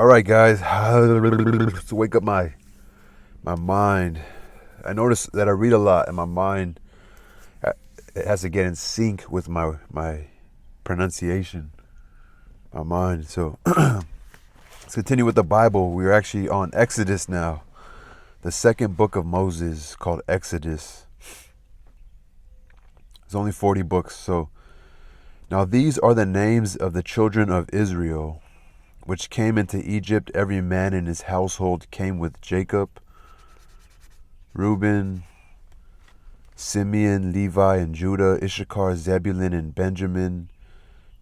All right, guys. To wake up my mind. I notice that I read a lot, and my mind it has to get in sync with my pronunciation. My mind. So let's continue with the Bible. We're actually on Exodus now, the second book of Moses, called Exodus. It's only 40 books. So now these are the names of the children of Israel, which came into Egypt. Every man in his household came with Jacob: Reuben, Simeon, Levi, and Judah; Issachar, Zebulun, and Benjamin;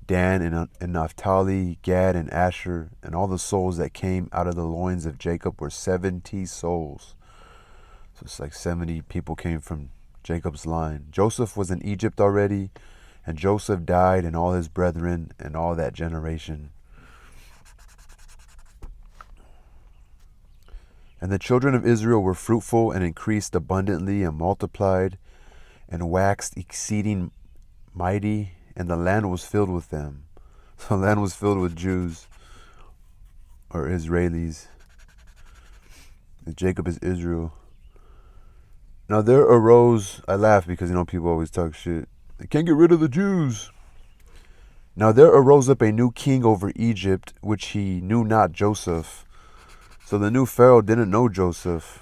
Dan and Naphtali; Gad and Asher. And all the souls that came out of the loins of Jacob were 70 souls. So it's like 70 people came from Jacob's line. Joseph was in Egypt already, and Joseph died, and all his brethren, and all that generation. And the children of Israel were fruitful, and increased abundantly, and multiplied, and waxed exceeding mighty, and the land was filled with them. So the land was filled with Jews, or Israelis. And Jacob is Israel. Now there arose, I laugh because people always talk shit. They can't get rid of the Jews. Now there arose up a new king over Egypt, which he knew not Joseph. So the new Pharaoh didn't know Joseph.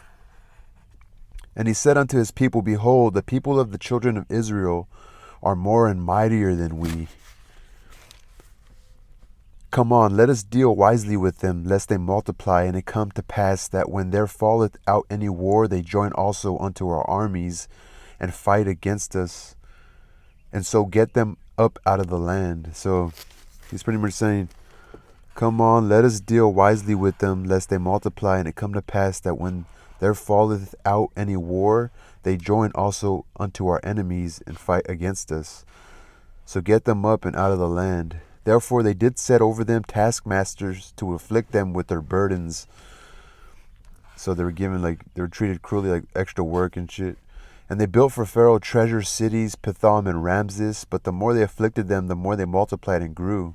And he said unto his people, Behold, the people of the children of Israel are more and mightier than we. Come on, let us deal wisely with them, lest they multiply. And it come to pass that when there falleth out any war, they join also unto our armies, and fight against us, and so get them up out of the land. So he's pretty much saying, come on, let us deal wisely with them, lest they multiply. And it come to pass that when there falleth out any war, they join also unto our enemies, and fight against us. So get them up and out of the land. Therefore they did set over them taskmasters to afflict them with their burdens. So they were given they were treated cruelly, like extra work and shit. And they built for Pharaoh treasure cities, Pithom and Ramses. But the more they afflicted them, the more they multiplied and grew.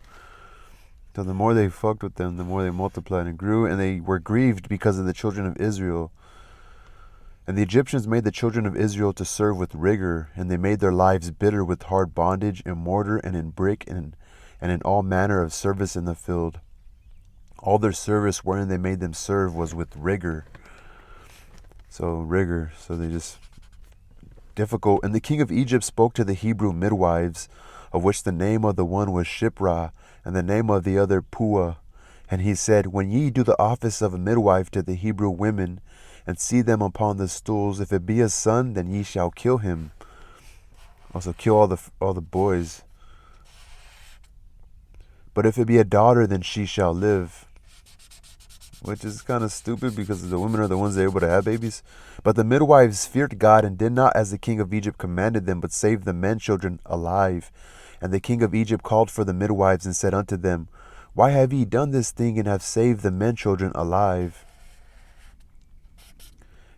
So the more they fucked with them, the more they multiplied and grew. And they were grieved because of the children of Israel. And the Egyptians made the children of Israel to serve with rigor, and they made their lives bitter with hard bondage, in mortar and in brick, and in all manner of service in the field. All their service wherein they made them serve was with rigor. So rigor, so they just difficult. And the king of Egypt spoke to the Hebrew midwives, of which the name of the one was Shiphrah, and the name of the other Puah. And he said, When ye do the office of a midwife to the Hebrew women, and see them upon the stools, if it be a son, then ye shall kill him. Also kill all the boys. But if it be a daughter, then she shall live. Which is kind of stupid, because the women are the ones that are able to have babies. But the midwives feared God, and did not as the king of Egypt commanded them, but saved the men children alive. And the king of Egypt called for the midwives, and said unto them, Why have ye done this thing, and have saved the men children alive?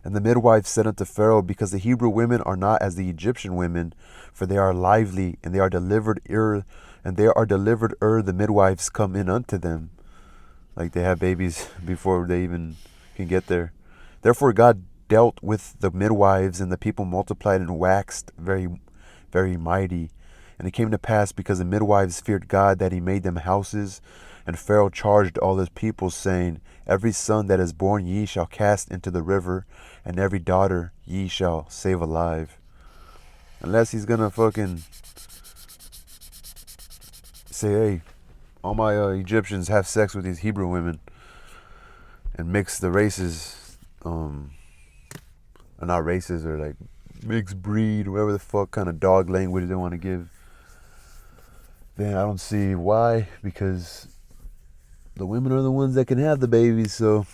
And the midwives said unto Pharaoh, Because the Hebrew women are not as the Egyptian women, for they are lively, and they are delivered ere the midwives come in unto them. Like they have babies before they even can get there. Therefore God dealt with the midwives, and the people multiplied and waxed very, very mighty. And it came to pass, because the midwives feared God, that he made them houses. And Pharaoh charged all his people, saying, Every son that is born ye shall cast into the river, and every daughter ye shall save alive. Unless he's gonna fucking say, hey, all my Egyptians have sex with these Hebrew women and mix the races, or not races, or like mixed breed, whatever the fuck kind of dog language they want to give. Then I don't see why, because the women are the ones that can have the babies, so